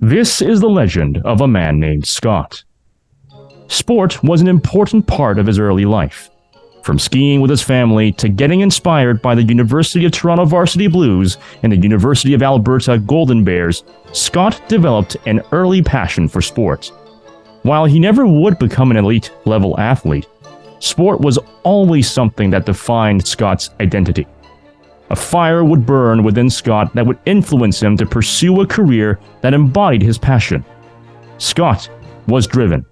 This is the legend of a man named Scott. Sport was an important part of his early life. From skiing with his family to getting inspired by the University of Toronto Varsity Blues and the University of Alberta Golden Bears, Scott developed an early passion for sport. While he never would become an elite-level athlete, sport was always something that defined Scott's identity. A fire would burn within Scott that would influence him to pursue a career that embodied his passion. Scott was driven.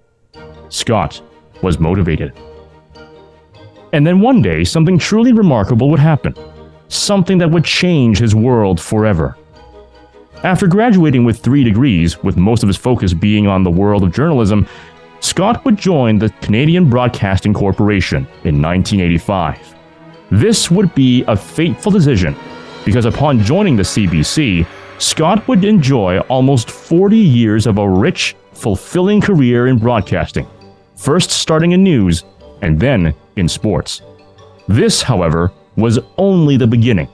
Scott was motivated. And then one day, something truly remarkable would happen. Something that would change his world forever. After graduating with 3 degrees, with most of his focus being on the world of journalism, Scott would join the Canadian Broadcasting Corporation in 1985. This would be a fateful decision, because upon joining the CBC, Scott would enjoy almost 40 years of a rich, fulfilling career in broadcasting, first starting in news and then in sports. This, however, was only the beginning.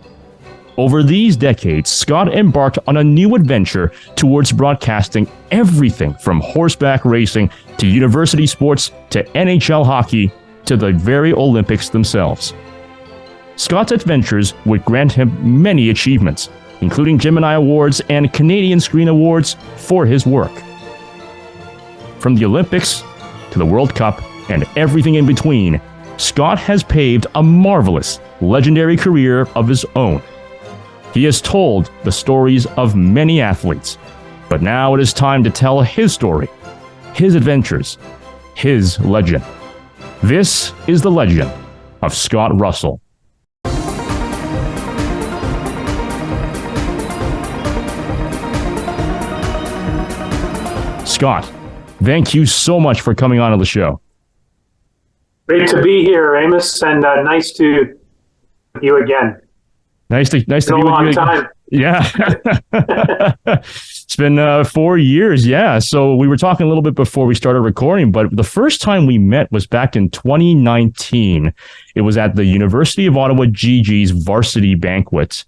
Over these decades, Scott embarked on a new adventure towards broadcasting everything from horseback racing to university sports to NHL hockey to the very Olympics themselves. Scott's adventures would grant him many achievements, including Gemini Awards and Canadian Screen Awards for his work. From the Olympics to the World Cup and everything in between, Scott has paved a marvelous, legendary career of his own. He has told the stories of many athletes, but now it is time to tell his story, his adventures, his legend. This is the legend of Scott Russell. Scott, thank you so much for coming on to the show. Great to be here, Amos, and nice to meet you again. Nice to be with you. A long time. Yeah. It's been 4 years. Yeah. So we were talking a little bit before we started recording, but the first time we met was back in 2019. It was at the University of Ottawa GG's varsity banquet.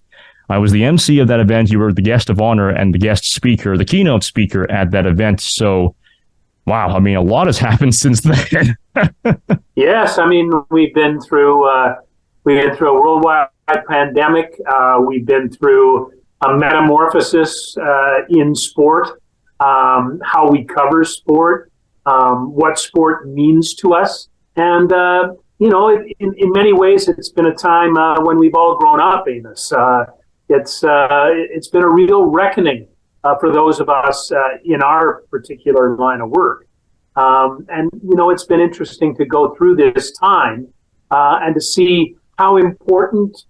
I was the MC of that event. You were the guest of honor and the guest speaker, the keynote speaker at that event. So, wow. I mean, a lot has happened since then. Yes. I mean, we've been through a worldwide pandemic. We've been through a metamorphosis in sport, how we cover sport, what sport means to us. And, in many ways, it's been a time when we've all grown up, Amos. It's been a real reckoning for those of us in our particular line of work. And it's been interesting to go through this time and to see how important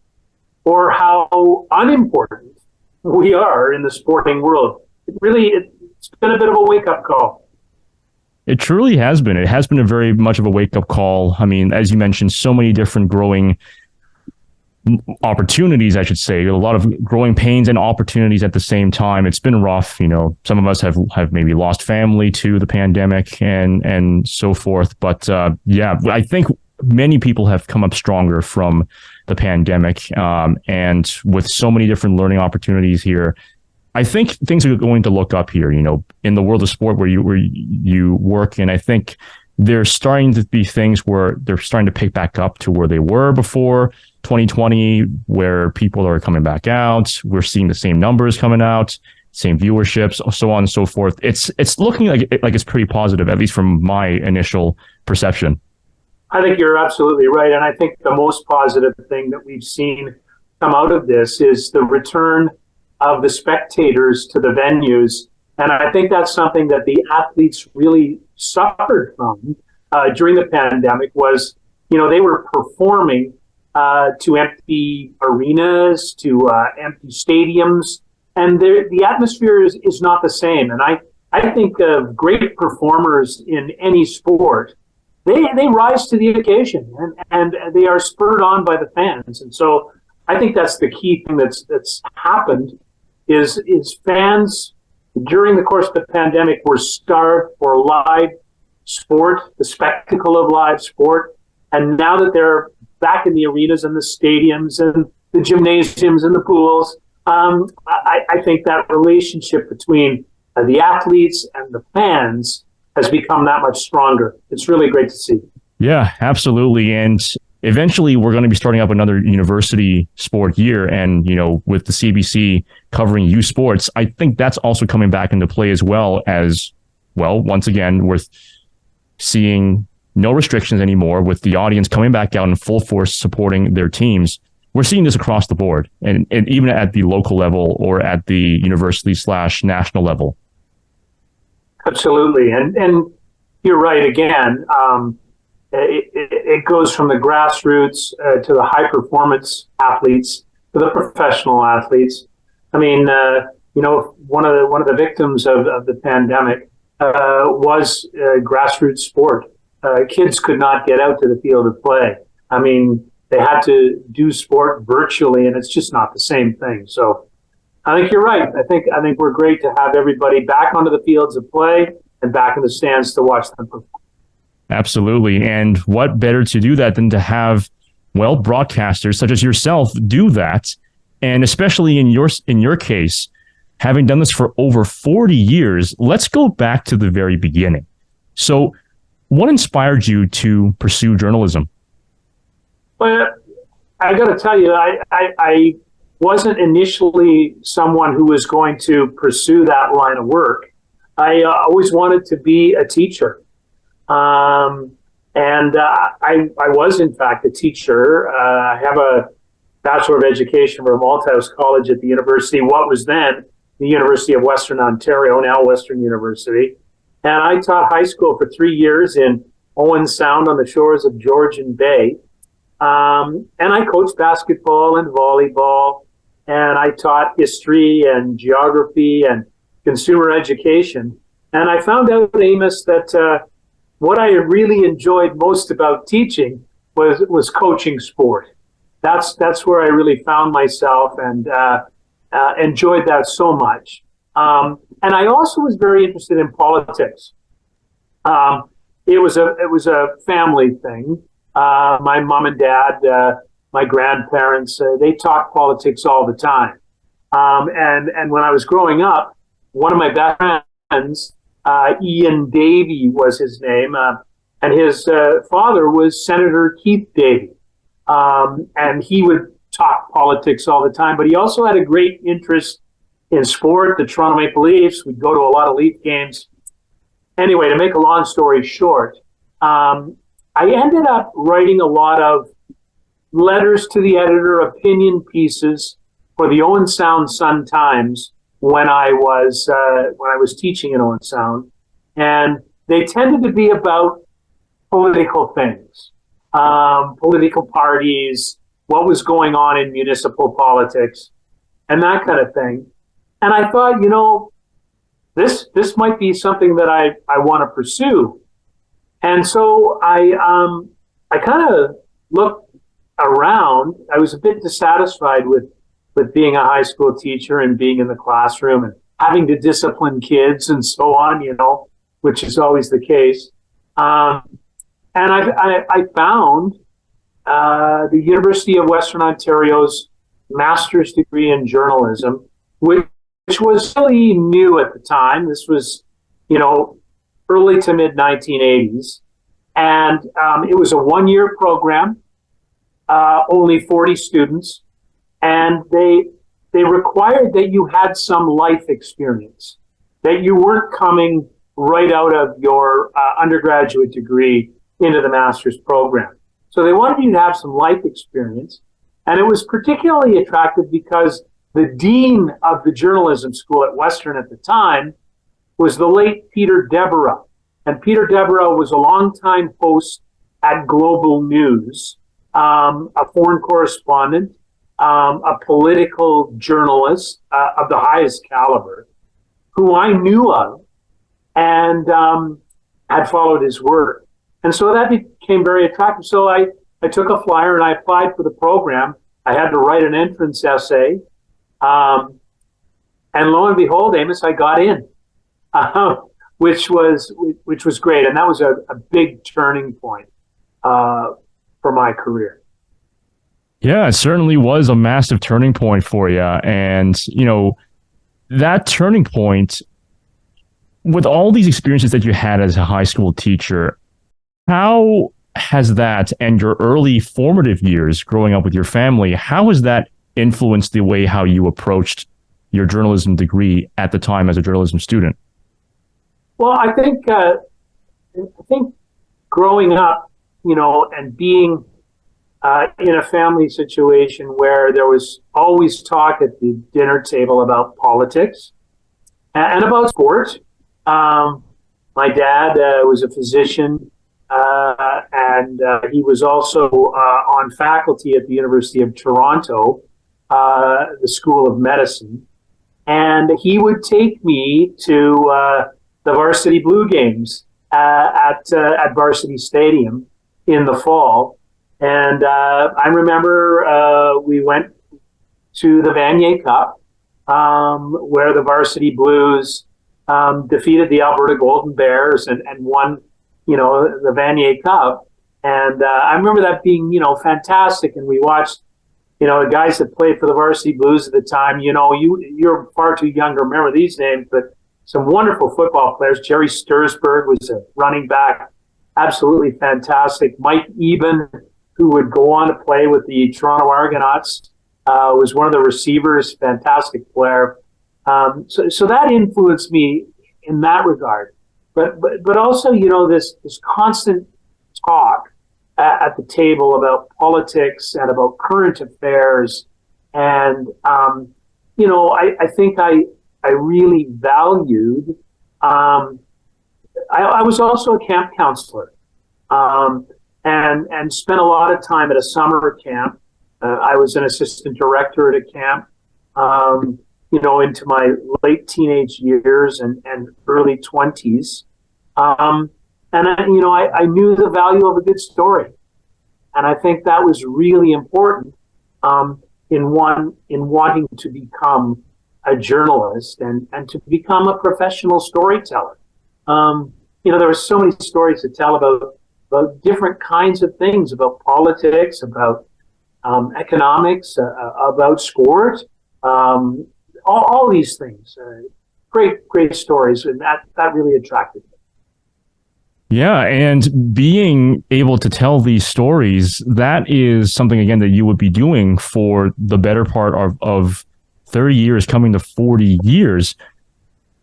or how unimportant we are in the sporting world. It's been a bit of a wake-up call. It truly has been. It has been a very much of a wake-up call. I mean, as you mentioned, so many different growing opportunities, I should say, a lot of growing pains and opportunities at the same time. It's been rough. Some of us have maybe lost family to the pandemic and so forth. But I think many people have come up stronger from the pandemic. And with so many different learning opportunities here, I think things are going to look up here, in the world of sport where you work. And I think there's starting to be things where they're starting to pick back up to where they were before 2020, where people are coming back out. We're seeing the same numbers coming out, same viewerships, so on and so forth. It's looking like it's pretty positive, at least from my initial perception. I think you're absolutely right. And I think the most positive thing that we've seen come out of this is the return of the spectators to the venues. And I think that's something that the athletes really suffered from during the pandemic was, they were performing to empty arenas, to empty stadiums, and the atmosphere is not the same. And I think of great performers in any sport. They rise to the occasion and they are spurred on by the fans. And so I think that's the key thing that's happened is fans during the course of the pandemic were starved for live sport, the spectacle of live sport. And now that they're back in the arenas and the stadiums and the gymnasiums and the pools, I think that relationship between the athletes and the fans has become that much stronger. It's really great to see. Yeah, absolutely. And eventually we're going to be starting up another university sport year. And, with the CBC covering youth sports, I think that's also coming back into play as well. Once again, we're seeing no restrictions anymore with the audience coming back out in full force supporting their teams. We're seeing this across the board, and even at the local level or at the university/national level. Absolutely. And you're right again. It goes from the grassroots to the high performance athletes to the professional athletes. I mean, one of the victims of the pandemic was grassroots sport. Kids could not get out to the field of play. I mean, they had to do sport virtually, and it's just not the same thing. So I think you're right. I think we're great to have everybody back onto the fields of play and back in the stands to watch them perform. Absolutely. And what better to do that than to have, broadcasters such as yourself do that. And especially in your case, having done this for over 40 years, let's go back to the very beginning. So what inspired you to pursue journalism? Well, I got to tell you, I wasn't initially someone who was going to pursue that line of work. I always wanted to be a teacher. And I was, in fact, a teacher. I have a Bachelor of Education from Malthouse College at the University, what was then the University of Western Ontario, now Western University. And I taught high school for 3 years in Owen Sound on the shores of Georgian Bay. And I coached basketball and volleyball, and I taught history and geography and consumer education. And I found out, Amos, that what I really enjoyed most about teaching was coaching sport. That's where I really found myself and enjoyed that so much. And I also was very interested in politics. It was a family thing. My mom and dad, my grandparents, they talked politics all the time. And when I was growing up, one of my best friends, Ian Davey was his name, and his father was Senator Keith Davey. And he would talk politics all the time, but he also had a great interest in sport, the Toronto Maple Leafs. We'd go to a lot of Leaf games. Anyway, to make a long story short, I ended up writing a lot of letters to the editor, opinion pieces for the Owen Sound Sun-Times when I was teaching in Owen Sound, and they tended to be about political things, political parties, what was going on in municipal politics, and that kind of thing. And I thought, this might be something that I want to pursue. And so I kind of looked around. I was a bit dissatisfied with being a high school teacher and being in the classroom and having to discipline kids and so on, which is always the case. And I found the University of Western Ontario's master's degree in journalism, which was really new at the time. This was, early to mid 1980s. And it was a 1-year program, only 40 students. And they required that you had some life experience, that you weren't coming right out of your undergraduate degree into the master's program. So they wanted you to have some life experience. And it was particularly attractive because the dean of the journalism school at Western at the time was the late Peter Deborah. And Peter Deborah was a longtime host at Global News, a foreign correspondent, a political journalist of the highest caliber, who I knew of and had followed his work. And so that became very attractive. So I took a flyer and I applied for the program. I had to write an entrance essay. And lo and behold, Amos, I got in, which was great. And that was a big turning point for my career. Yeah, it certainly was a massive turning point for you. And, that turning point with all these experiences that you had as a high school teacher, how has that and your early formative years growing up with your family, how has that influenced the way how you approached your journalism degree at the time as a journalism student? Well, I think growing up, and being in a family situation where there was always talk at the dinner table about politics and about sport. My dad was a physician, and he was also on faculty at the University of Toronto, the School of Medicine. And he would take me to the Varsity Blue games at Varsity Stadium in the fall. And I remember we went to the Vanier Cup, where the Varsity Blues defeated the Alberta Golden Bears and won, the Vanier Cup. And I remember that being, fantastic. And we watched, the guys that played for the Varsity Blues at the time. You're far too young to remember these names, but some wonderful football players. Jerry Stursberg was a running back, absolutely fantastic. Mike Eben, who would go on to play with the Toronto Argonauts, was one of the receivers, fantastic player. So that influenced me in that regard. But also, this constant talk at the table about politics and about current affairs. And, I think I really valued, I was also a camp counselor, and spent a lot of time at a summer camp. I was an assistant director at a camp, into my late teenage years and early 20s. And I knew the value of a good story. And I think that was really important in wanting to become a journalist and to become a professional storyteller. There were so many stories to tell about different kinds of things, about politics, about economics, about sport, all these things. Great stories, and that really attracted me. Yeah, and being able to tell these stories, that is something, again, that you would be doing for the better part of 30 years, coming to 40 years.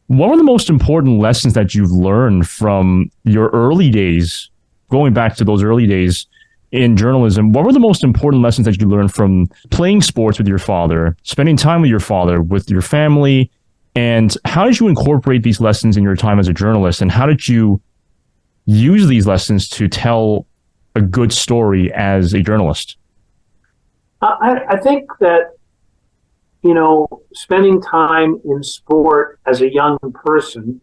What were the most important lessons that you've learned from your early days, going back to those early days in journalism? What were the most important lessons that you learned from playing sports with your father, spending time with your father, with your family, and how did you incorporate these lessons in your time as a journalist, and how did you use these lessons to tell a good story as a journalist? I think that, spending time in sport as a young person,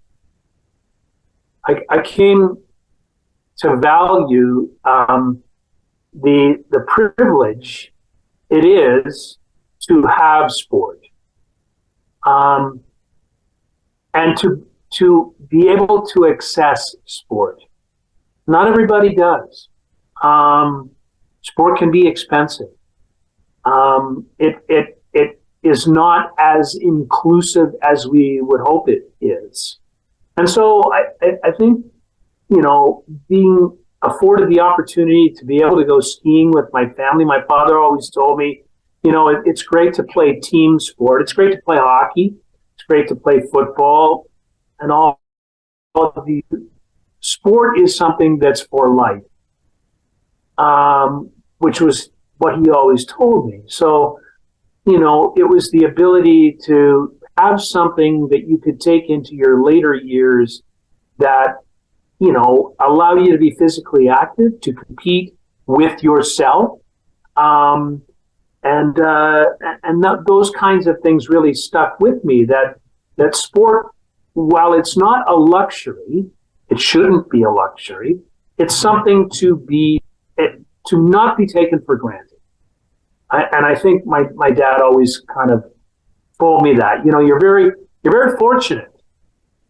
I came to value the privilege it is to have sport, and to be able to access sport. Not everybody does. Sport can be expensive. It is not as inclusive as we would hope it is. And so I think, being afforded the opportunity to be able to go skiing with my family. My father always told me, it's great to play team sport. It's great to play hockey. It's great to play football, and all of the sport is something that's for life, which was what he always told me. So, it was the ability to have something that you could take into your later years that, allow you to be physically active, to compete with yourself. And those kinds of things really stuck with me, that sport, while it's not a luxury, it shouldn't be a luxury. It's something to not be taken for granted. And I think my dad always kind of told me that, you're very fortunate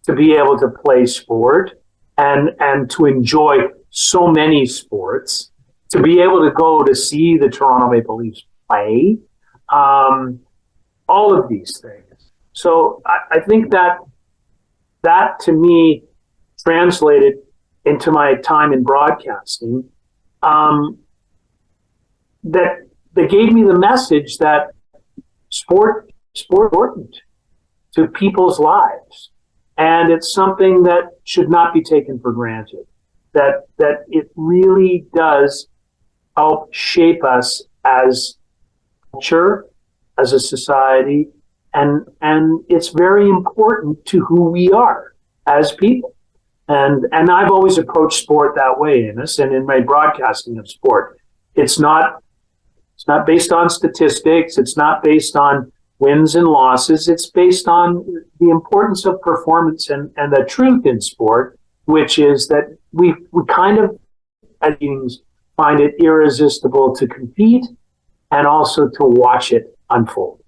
to be able to play sport and to enjoy so many sports, to be able to go to see the Toronto Maple Leafs play, all of these things. So I think that that to me translated into my time in broadcasting, that gave me the message that sport is important to people's lives. And it's something that should not be taken for granted, that it really does help shape us as culture, as a society, and it's very important to who we are as people. And I've always approached sport that way, Amos, and in my broadcasting of sport. It's not based on statistics, it's not based on wins and losses, it's based on the importance of performance and the truth in sport, which is that we kind of as humans find it irresistible to compete and also to watch it unfold.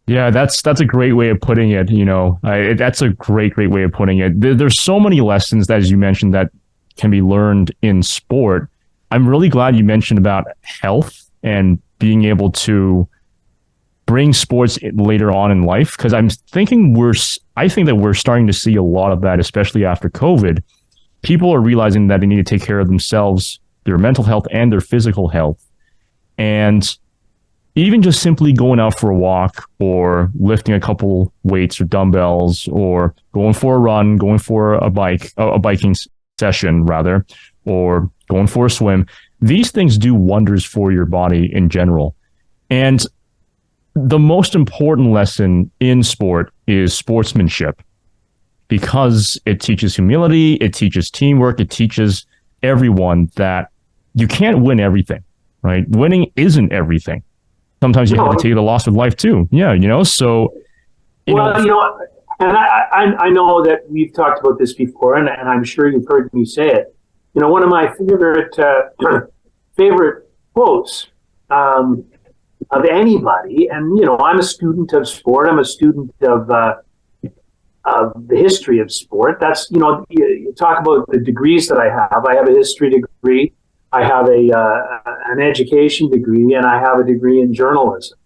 Yeah, that's a great way of putting it. That's a great way of putting it. There's so many lessons that, as you mentioned, that can be learned in sport. I'm really glad you mentioned about health and being able to bring sports later on in life, because I think that we're starting to see a lot of that, especially after COVID. People are realizing that they need to take care of themselves, their mental health and their physical health. And even just simply going out for a walk or lifting a couple weights or dumbbells or going for a run, going for a biking session rather, or going for a swim, these things do wonders for your body in general. And the most important lesson in sport is sportsmanship, because it teaches humility, it teaches teamwork, it teaches everyone that you can't win everything, right? Winning isn't everything. Sometimes you have to take the loss of life too. Yeah, so. And I know that we've talked about this before, and I'm sure you've heard me say it. One of my favorite quotes of anybody, and I'm a student of sport. I'm a student of the history of sport. That's you talk about the degrees that I have. I have a history degree. I have an education degree, and I have a degree in journalism.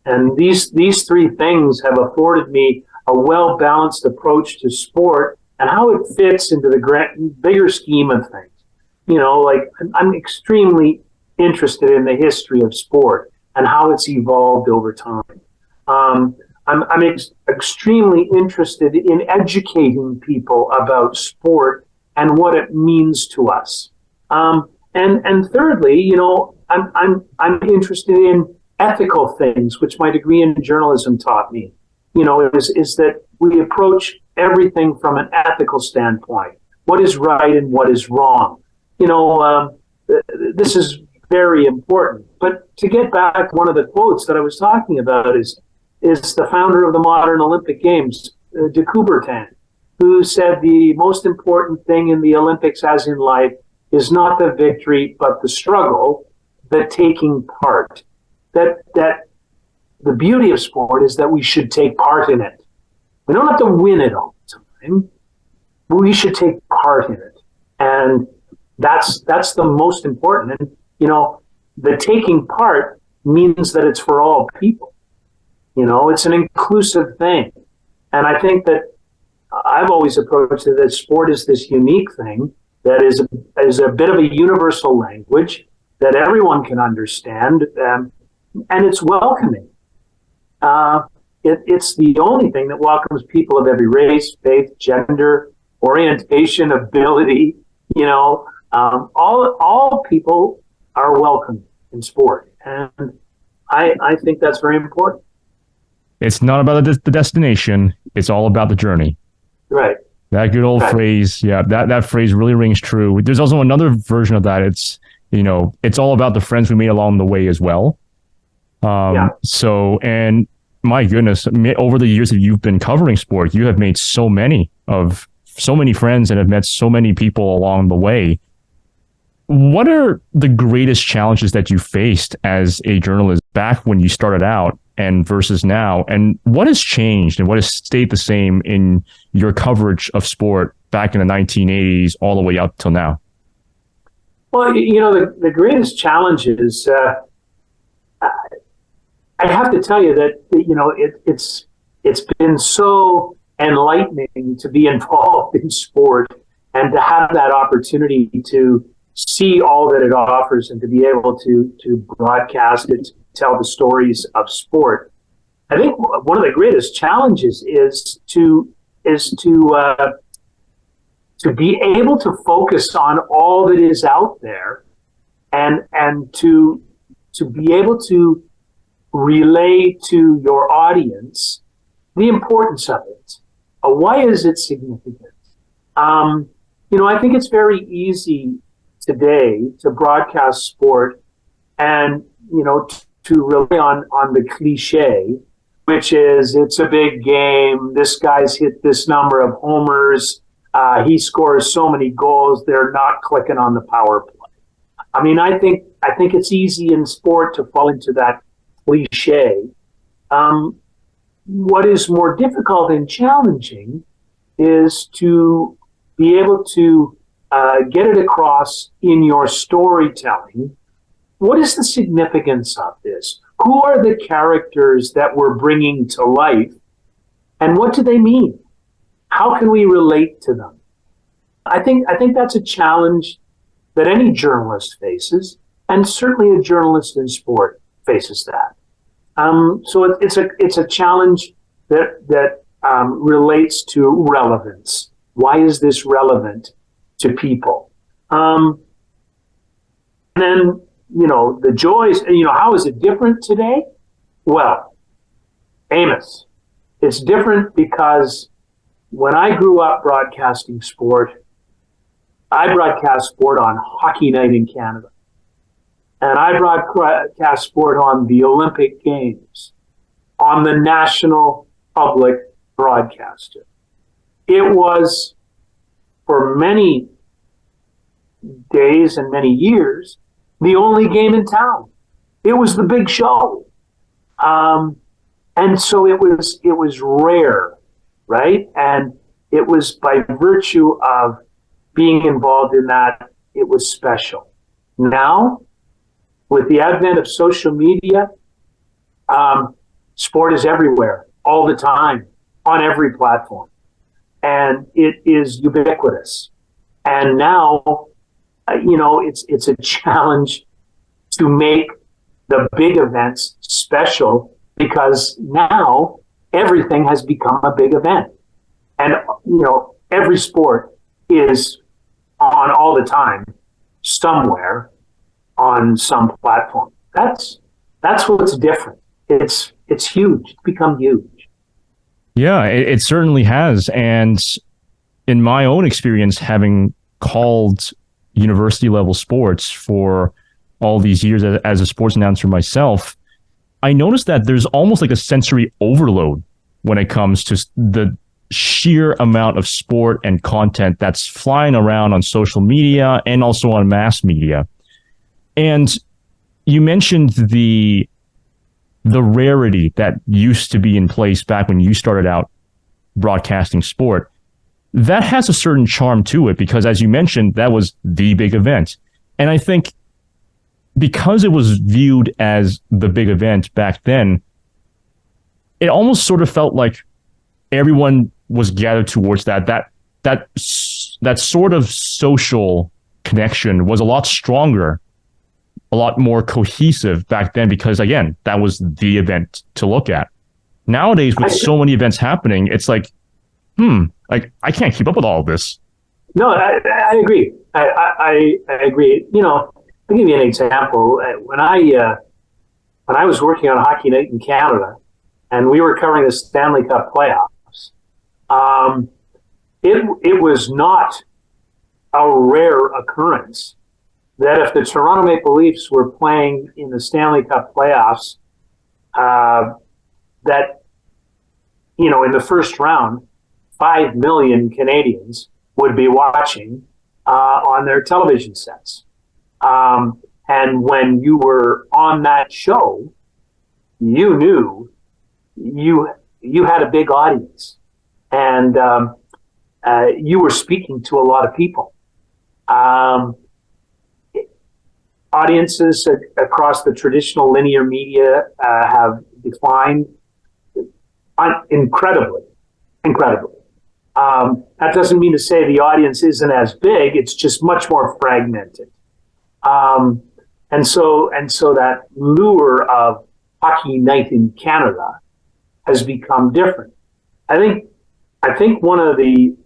And these three things have afforded me a well-balanced approach to sport and how it fits into the bigger scheme of things. I'm extremely interested in the history of sport and how it's evolved over time. I'm extremely interested in educating people about sport and what it means to us. And thirdly, I'm interested in ethical things, which my degree in journalism taught me. Is that we approach everything from an ethical standpoint. What is right and what is wrong? This is very important. But to get back, one of the quotes that I was talking about is the founder of the modern Olympic Games, de Coubertin, who said the most important thing in the Olympics, as in life, is not the victory, but the struggle, the taking part. That the beauty of sport is that we should take part in it. We don't have to win it all the time. We should take part in it. And that's the most important. And, the taking part means that it's for all people. It's an inclusive thing. And I think that I've always approached it that sport is this unique thing that is a bit of a universal language that everyone can understand, and it's welcoming. It's the only thing that welcomes people of every race, faith, gender, orientation, ability. All people are welcome in sport, and I think that's very important. It's not about the destination; it's all about the journey. Right. That good old phrase, yeah. That phrase really rings true. There's also another version of that. It's it's all about the friends we made along the way as well. So, and my goodness, over the years that you've been covering sport, you have made so many friends and have met so many people along the way. What are the greatest challenges that you faced as a journalist back when you started out and versus now? And what has changed and what has stayed the same in your coverage of sport back in the 1980s all the way up till now? Well, the greatest challenge is, I have to tell you that, it's been so enlightening to be involved in sport and to have that opportunity to see all that it offers and to be able to broadcast it, to tell the stories of sport. I think one of the greatest challenges is to be able to focus on all that is out there and to be able to relay to your audience the importance of it. Why is it significant? I think it's very easy today to broadcast sport and, to rely on the cliche, which is it's a big game. This guy's hit this number of homers. He scores so many goals. They're not clicking on the power play. I mean, I think it's easy in sport to fall into that cliche. What is more difficult and challenging is to be able to get it across in your storytelling. What is the significance of this? Who are the characters that we're bringing to life? And what do they mean? How can we relate to them? I think that's a challenge that any journalist faces, and certainly a journalist in sport faces that. So it's a challenge that relates to relevance. Why is this relevant to people? And then, the joys, how is it different today? Well, Amos, it's different because when I grew up broadcasting sport, I broadcast sport on Hockey Night in Canada. And I broadcast sport on the Olympic Games, on the national public broadcaster. It was, for many days and many years, the only game in town. It was the big show. And so it was rare, right? And it was by virtue of being involved in that, it was special. Now, with the advent of social media, sport is everywhere, all the time, on every platform. And it is ubiquitous. And now, it's a challenge to make the big events special because now everything has become a big event. And, every sport is on all the time, somewhere, on some platform. That's what's different. It's huge. It's become huge. Yeah, it certainly has. And in my own experience, having called university level sports for all these years as a sports announcer myself, I noticed that there's almost like a sensory overload when it comes to the sheer amount of sport and content that's flying around on social media and also on mass media. And you mentioned the rarity that used to be in place back when you started out broadcasting sport. That has a certain charm to it because, as you mentioned, that was the big event. And I think because it was viewed as the big event back then, it almost sort of felt like everyone was gathered towards that sort of social connection was a lot stronger, a lot more cohesive back then because, again, that was the event to look at. Nowadays, with so many events happening, it's like, I can't keep up with all of this. No, I agree. I agree. I'll give you an example. When I was working on Hockey Night in Canada, and we were covering the Stanley Cup playoffs, it was not a rare occurrence that if the Toronto Maple Leafs were playing in the Stanley Cup playoffs, that in the first round, 5 million Canadians would be watching on their television sets. And when you were on that show, you knew you had a big audience, and you were speaking to a lot of people. Audiences across the traditional linear media have declined incredibly. incredibly. That doesn't mean to say the audience isn't as big. It's just much more fragmented. And so that lure of hockey night in Canada has become different. I think one of the,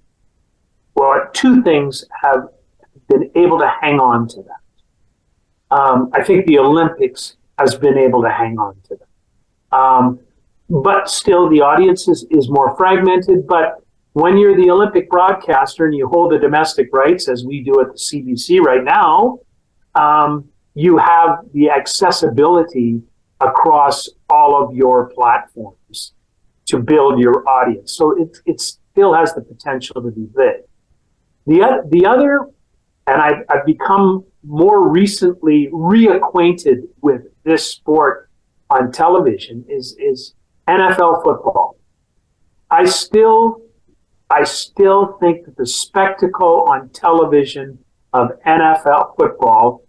well, two things have been able to hang on to that. I think the Olympics has been able to hang on to that. But still, the audience is more fragmented. But when you're the Olympic broadcaster and you hold the domestic rights, as we do at the CBC right now, you have the accessibility across all of your platforms to build your audience. So it still has the potential to be big. The other, and I've become more recently reacquainted with this sport on television, is NFL football. I still think that the spectacle on television of NFL football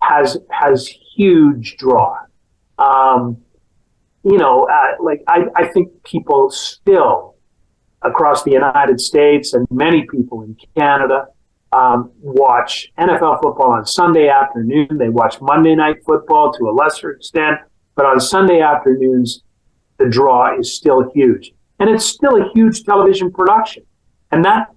has huge draw. I think people still across the United States and many people in Canada watch NFL football on Sunday afternoon. They watch Monday Night Football to a lesser extent, but on Sunday afternoons, the draw is still huge. And it's still a huge television production. And that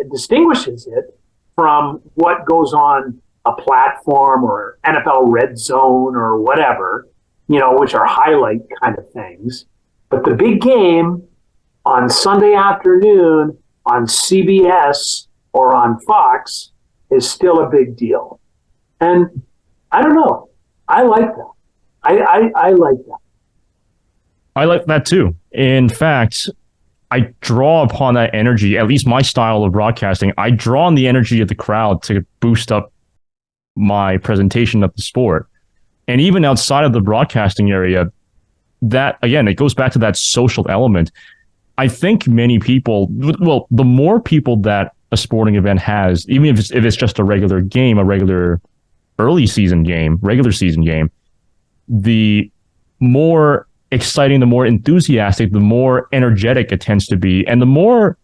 distinguishes it from what goes on a platform or NFL Red Zone or whatever, which are highlight kind of things. But the big game on Sunday afternoon on CBS or on Fox is still a big deal. And I don't know. I like that. I like that. I like that too. In fact, I draw upon that energy, at least my style of broadcasting. I draw on the energy of the crowd to boost up my presentation of the sport. And even outside of the broadcasting area, that, again, it goes back to that social element. I think many people, well, the more people that a sporting event has, even if it's just a regular game, a regular regular season game, the more exciting, the more enthusiastic, the more energetic it tends to be, and the more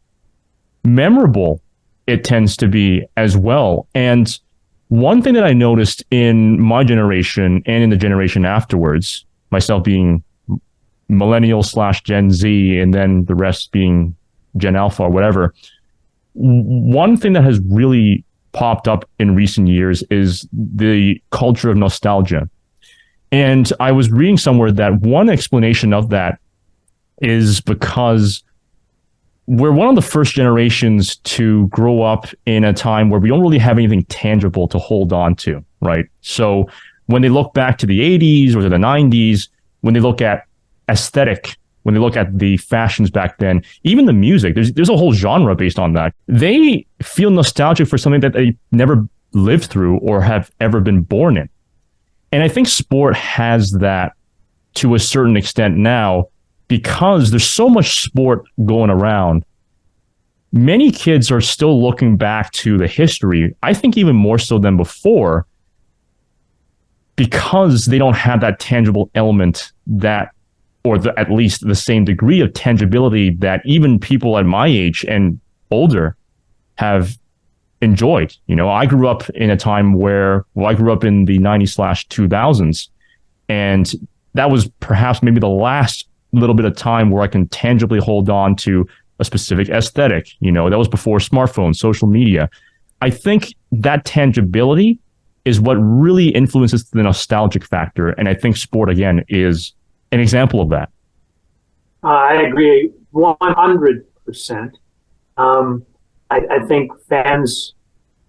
memorable it tends to be as well. And one thing that I noticed in my generation and in the generation afterwards, myself being millennial / Gen Z, and then the rest being Gen Alpha or whatever, one thing that has really popped up in recent years is the culture of nostalgia. And I was reading somewhere that one explanation of that is because we're one of the first generations to grow up in a time where we don't really have anything tangible to hold on to, right? So when they look back to the 80s or to the 90s, when they look at aesthetic, when they look at the fashions back then, even the music, there's a whole genre based on that. They feel nostalgic for something that they never lived through or have ever been born in. And I think sport has that to a certain extent now, because there's so much sport going around. Many kids are still looking back to the history, I think even more so than before, because they don't have that tangible element that, or at least the same degree of tangibility that even people at my age and older have enjoyed. I grew up in a time where, I grew up in the 90s / 2000s, and that was perhaps maybe the last little bit of time where I can tangibly hold on to a specific aesthetic. That was before smartphones, social media. I think that tangibility is what really influences the nostalgic factor. And I think sport, again, is an example of that. I agree 100%. I think fans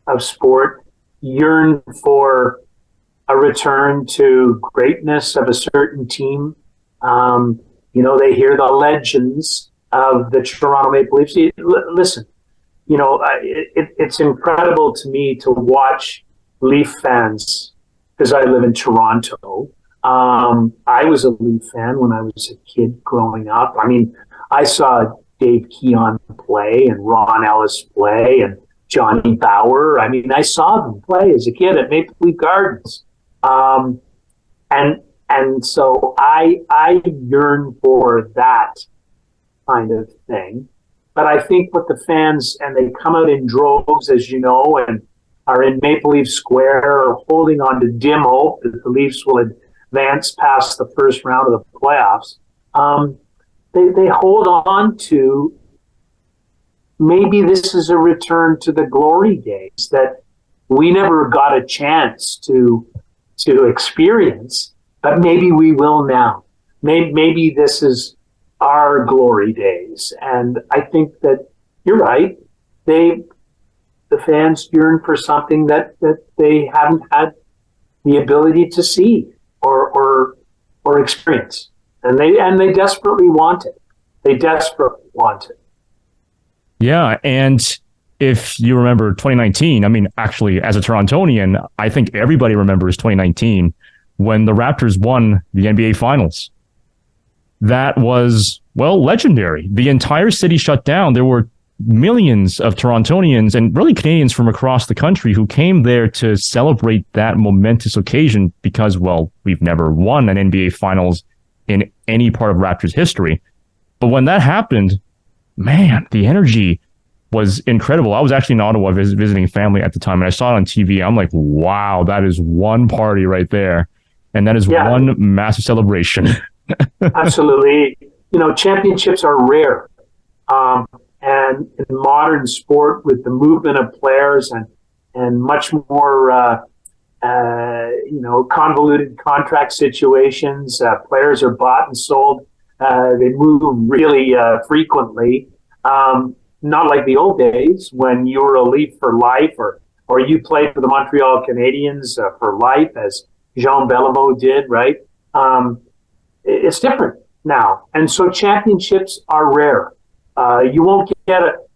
of sport yearn for a return to greatness of a certain team. They hear the legends of the Toronto Maple Leafs. Listen, it's incredible to me to watch Leaf fans, because I live in Toronto. I was a Leaf fan when I was a kid growing up. I mean, I saw Dave Keon play and Ron Ellis play and Johnny Bauer. I mean, I saw them play as a kid at Maple Leaf Gardens. And so I yearn for that kind of thing. But I think what the fans, and they come out in droves, as you know, and are in Maple Leaf Square or holding on to dim hope that the Leafs will advance past the first round of the playoffs. They hold on to, maybe this is a return to the glory days that we never got a chance to experience, but maybe we will now. Maybe this is our glory days. And I think that you're right. The fans yearn for something that they haven't had the ability to see or experience. And they desperately want it. They desperately want it. Yeah, and if you remember 2019, I mean, actually, as a Torontonian, I think everybody remembers 2019 when the Raptors won the NBA Finals. That was, well, legendary. The entire city shut down. There were millions of Torontonians and really Canadians from across the country who came there to celebrate that momentous occasion because, well, we've never won an NBA Finals in any part of Raptors history. But when that happened, man, the energy was incredible. I was actually in Ottawa visiting family at the time, and I saw it on TV. I'm like, wow, that is one party right there. And that is one massive celebration. Absolutely. Championships are rare. And in modern sport, with the movement of players and much more, convoluted contract situations, players are bought and sold. They move really frequently. Not like the old days when you were a Leaf for life, or you played for the Montreal Canadiens for life, as Jean Beliveau did, right? It's different now. And so championships are rare. You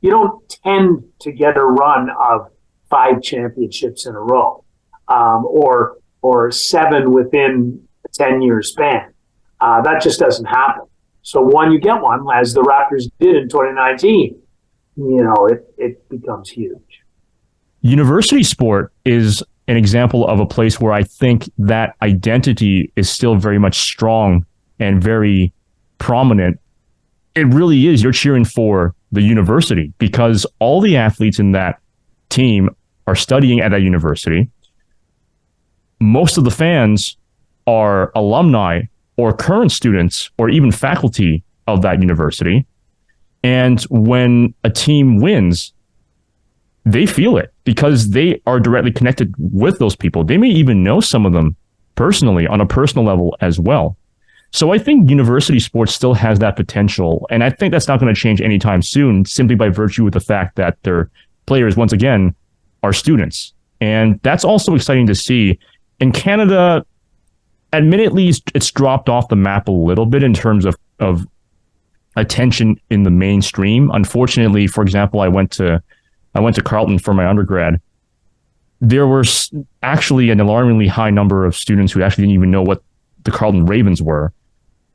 don't tend to get a run of 5 championships in a row, or 7 within a 10-year span. That just doesn't happen. So when you get one, as the Raptors did in 2019, it becomes huge. University sport is an example of a place where I think that identity is still very much strong and very prominent. It really is. You're cheering for the university because all the athletes in that team are studying at that university. Most of the fans are alumni or current students or even faculty of that university. And when a team wins, they feel it because they are directly connected with those people. They may even know some of them personally on a personal level as well. So I think university sports still has that potential. And I think that's not going to change anytime soon, simply by virtue of the fact that their players, once again, are students. And that's also exciting to see. In Canada, admittedly, it's dropped off the map a little bit in terms of attention in the mainstream. Unfortunately, for example, I went to Carleton for my undergrad. There were actually an alarmingly high number of students who actually didn't even know what the Carleton Ravens were.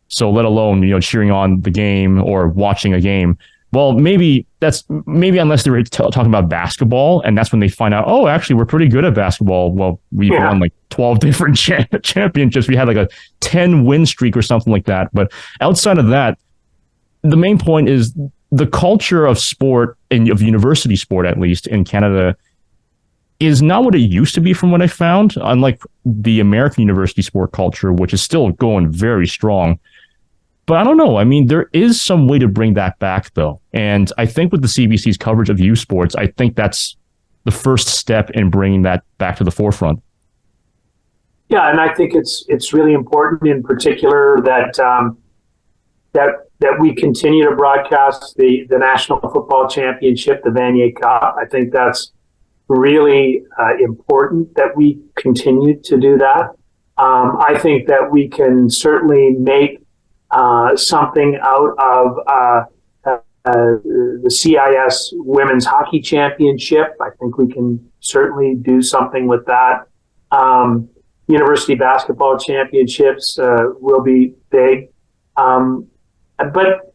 So let alone, cheering on the game or watching a game. Well, maybe unless they were talking about basketball, and that's when they find out, oh, actually, we're pretty good at basketball. Well, we've won like 12 different championships. We had like a 10-win streak or something like that. But outside of that, the main point is the culture of sport, and of university sport, at least in Canada, is not what it used to be from what I found, unlike the American university sport culture, which is still going very strong. But I don't know. I mean, there is some way to bring that back, though. And I think with the CBC's coverage of youth sports, I think that's the first step in bringing that back to the forefront. Yeah, and I think it's really important, in particular, that we continue to broadcast the National Football Championship, the Vanier Cup. I think that's really important that we continue to do that. I think that we can certainly make something out of the CIS Women's Hockey Championship. I think we can certainly do something with that. University Basketball Championships will be big. But,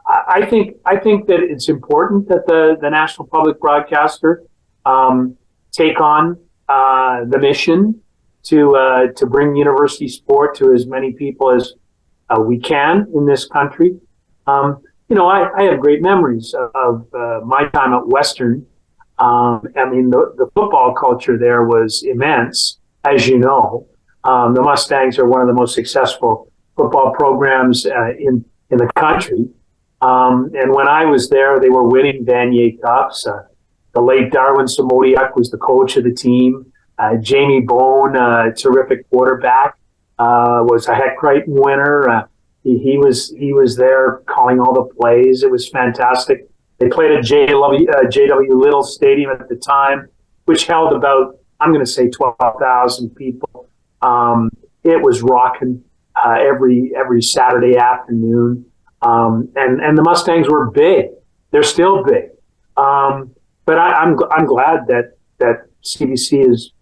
I think that it's important that the National Public Broadcaster take on the mission to bring university sport to as many people as we can in this country. I have great memories of my time at Western. I mean, the football culture there was immense, as you know. The Mustangs are one of the most successful football programs in the country. And when I was there, they were winning Vanier Cups. The late Darwin Samodiak was the coach of the team. Jamie Bone, a terrific quarterback, was a Heck Crichton winner. He was there calling all the plays. It was fantastic. They played at J.W. Little Stadium at the time, which held about, I'm going to say, 12,000 people. It was rocking every Saturday afternoon. And the Mustangs were big. They're still big. But I'm glad that CBC is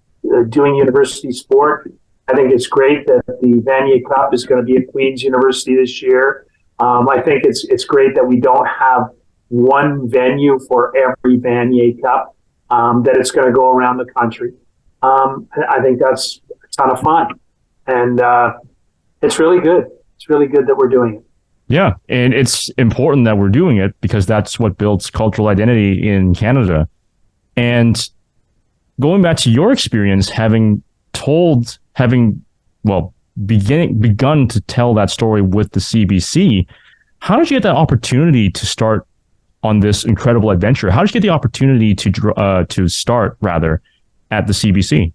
doing university sport. I think it's great that the Vanier Cup is going to be at Queen's University this year. I think it's great that we don't have one venue for every Vanier Cup, that it's going to go around the country. I think that's a ton of fun. And it's really good. It's really good that we're doing it. Yeah, and it's important that we're doing it because that's what builds cultural identity in Canada. And going back to your experience, having begun to tell that story with the CBC, how did you get that opportunity to start on this incredible adventure? How did you get the opportunity to start rather at the CBC?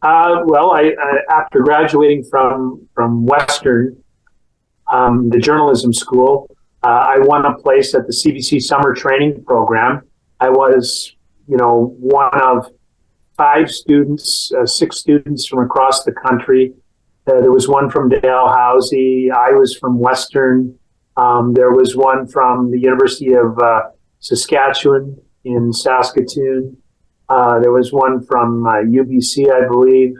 Well, I after graduating from Western, the journalism school, I won a place at the CBC summer training program. I was, one of 6 students from across the country. There was one from Dalhousie. I was from Western. There was one from the University of Saskatchewan in Saskatoon. There was one from UBC, I believe.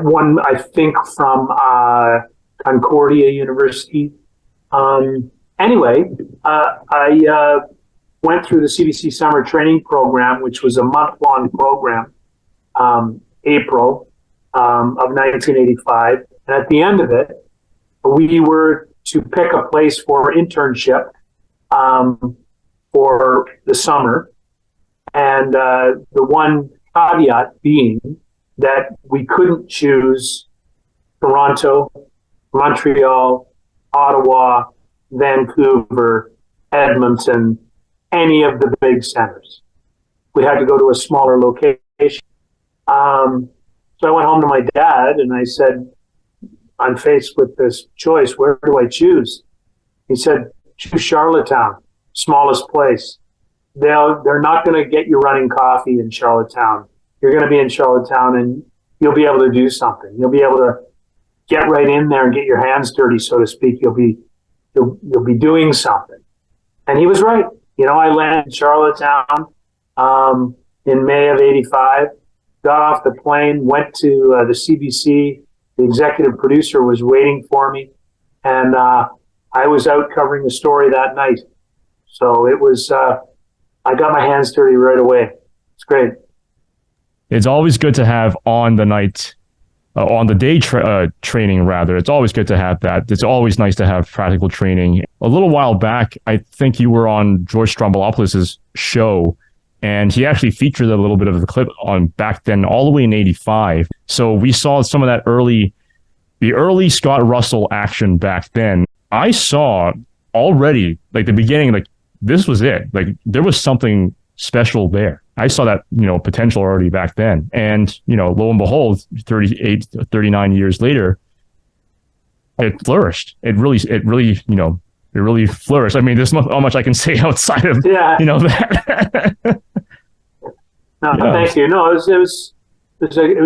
One, I think, from Concordia University. Anyway, I went through the CBC summer training program, which was a month-long program, April of 1985. And at the end of it, we were to pick a place for internship for the summer. And the one caveat being that we couldn't choose Toronto, Montreal, Ottawa, Vancouver, Edmonton, any of the big centers. We had to go to a smaller location. So I went home to my dad and I said, I'm faced with this choice. Where do I choose? He said, choose Charlottetown, smallest place. They're not going to get you running coffee in Charlottetown. You're going to be in Charlottetown and you'll be able to do something. You'll be able to get right in there and get your hands dirty, so to speak. You'll be doing something. And he was right. I landed in Charlottetown in May of '85, got off the plane, went to the CBC. The executive producer was waiting for me, and I was out covering the story that night. So it was, I got my hands dirty right away. It's great. It's always good to have on the day training rather. It's always good to have that. It's always nice to have practical training. A little while back, I think you were on George Stroumboulopoulos' show, and he actually featured a little bit of the clip on back then, all the way in '85. So we saw some of that the early Scott Russell action back then. I saw already, like the beginning, like this was it. Like there was something special there. I saw that, potential already back then. And, lo and behold, 39 years later, it flourished. It really flourished. I mean, there's not much I can say outside of, that. No, yeah. Thank you. No, it was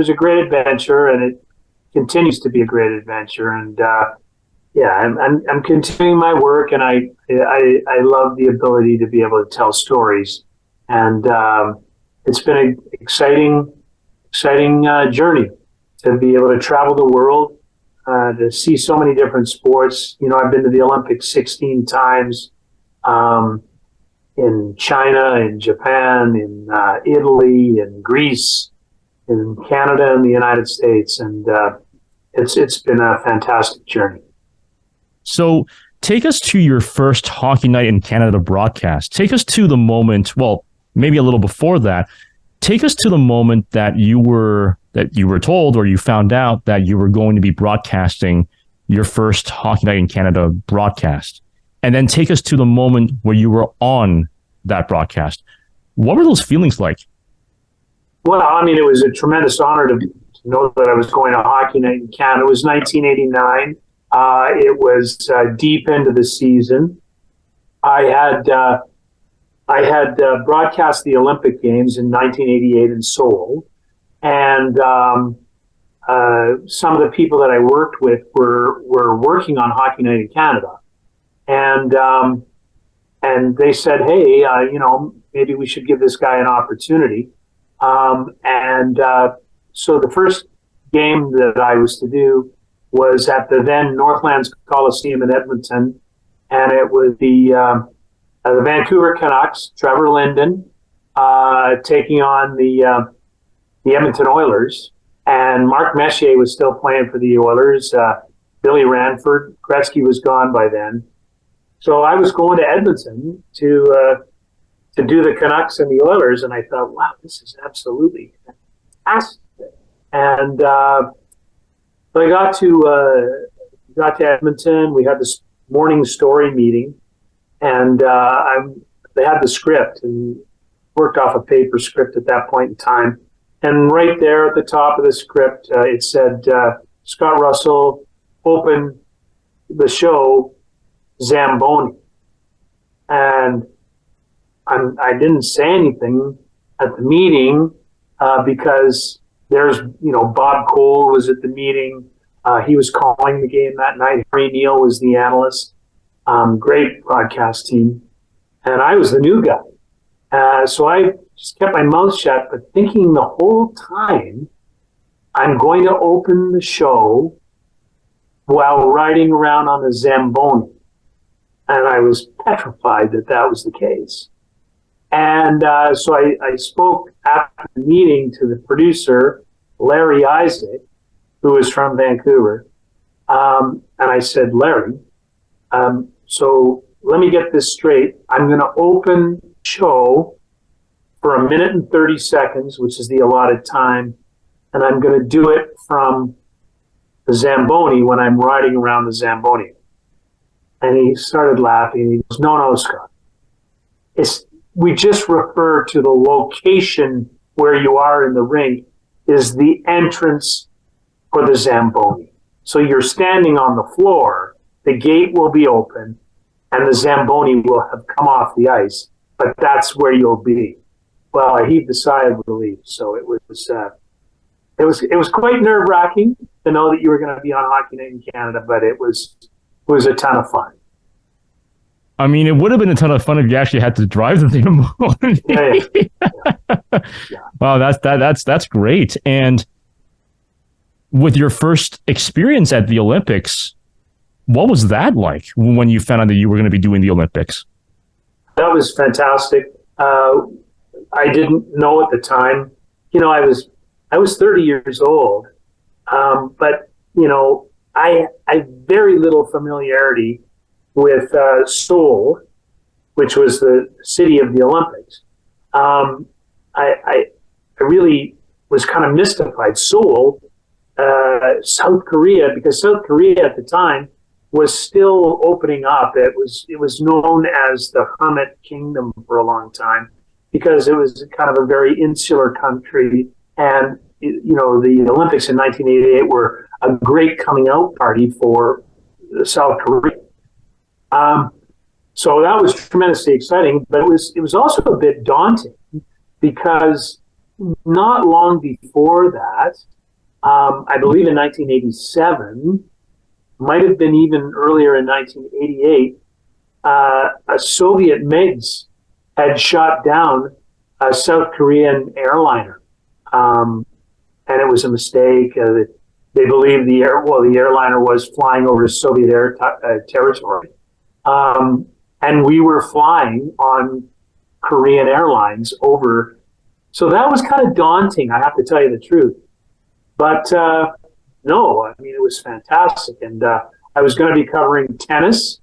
a great adventure, and it continues to be a great adventure. And I'm continuing my work, and I love the ability to be able to tell stories. And it's been an exciting journey to be able to travel the world, to see so many different sports. I've been to the Olympics 16 times, in China, in Japan, in Italy, in Greece, in Canada, and the United States. And it's been a fantastic journey. So take us to your first Hockey Night in Canada broadcast. Take us to the moment, well, maybe a little before that. Take us to the moment that you were told or you found out that you were going to be broadcasting your first Hockey Night in Canada broadcast. And then take us to the moment where you were on that broadcast. What were those feelings like? Well, I mean, it was a tremendous honor to know that I was going to Hockey Night in Canada. It was 1989. It was deep into the season. I had broadcast the Olympic Games in 1988 in Seoul, and some of the people that I worked with were working on Hockey Night in Canada, and they said, "Hey, maybe we should give this guy an opportunity." So the first game that I was to do was at the then Northlands Coliseum in Edmonton, and it was the Vancouver Canucks, Trevor Linden, taking on the Edmonton Oilers, and Mark Messier was still playing for the Oilers. Billy Ranford, Gretzky was gone by then, so I was going to Edmonton to do the Canucks and the Oilers, and I thought, wow, this is absolutely fantastic. And so I got to Edmonton. We had this morning story meeting, and they had the script and worked off a paper script at that point in time. And right there at the top of the script, it said, Scott Russell opened the show Zamboni. And I didn't say anything at the meeting because there's, Bob Cole was at the meeting. He was calling the game that night. Harry Neal was the analyst. Great broadcast team. And I was the new guy. So I just kept my mouth shut, but thinking the whole time, I'm going to open the show while riding around on the Zamboni. And I was petrified that was the case. And so I spoke after the meeting to the producer, Larry Isaac, who is from Vancouver. And I said, Larry, so let me get this straight. I'm going to open the show for 1 minute and 30 seconds, which is the allotted time. And I'm going to do it from the Zamboni when I'm riding around the Zamboni. And he started laughing. He goes, no, Scott. We just refer to the location where you are in the rink is the entrance for the Zamboni. So you're standing on the floor, the gate will be open, and the Zamboni will have come off the ice, but that's where you'll be. Well, I heaved a sigh of relief. So it was quite nerve-wracking to know that you were going to be on Hockey Night in Canada, but it was a ton of fun. I mean, it would have been a ton of fun if you actually had to drive the thing. Yeah. Wow, that's great. And with your first experience at the Olympics, what was that like when you found out that you were going to be doing the Olympics? That was fantastic. I didn't know at the time. I was 30 years old, but I had very little familiarity with Seoul, which was the city of the Olympics. I really was kind of mystified. Seoul, South Korea, because South Korea at the time was still opening up. It was known as the Hermit Kingdom for a long time because it was kind of a very insular country. And, the Olympics in 1988 were a great coming out party for South Korea. So that was tremendously exciting, but it was also a bit daunting because not long before that, I believe in 1987, might have been even earlier in 1988, a Soviet MiGs had shot down a South Korean airliner. And it was a mistake. They believed the airliner was flying over Soviet territory. And we were flying on Korean Airlines over. So that was kind of daunting, I have to tell you the truth. But No, I mean, it was fantastic. And I was going to be covering tennis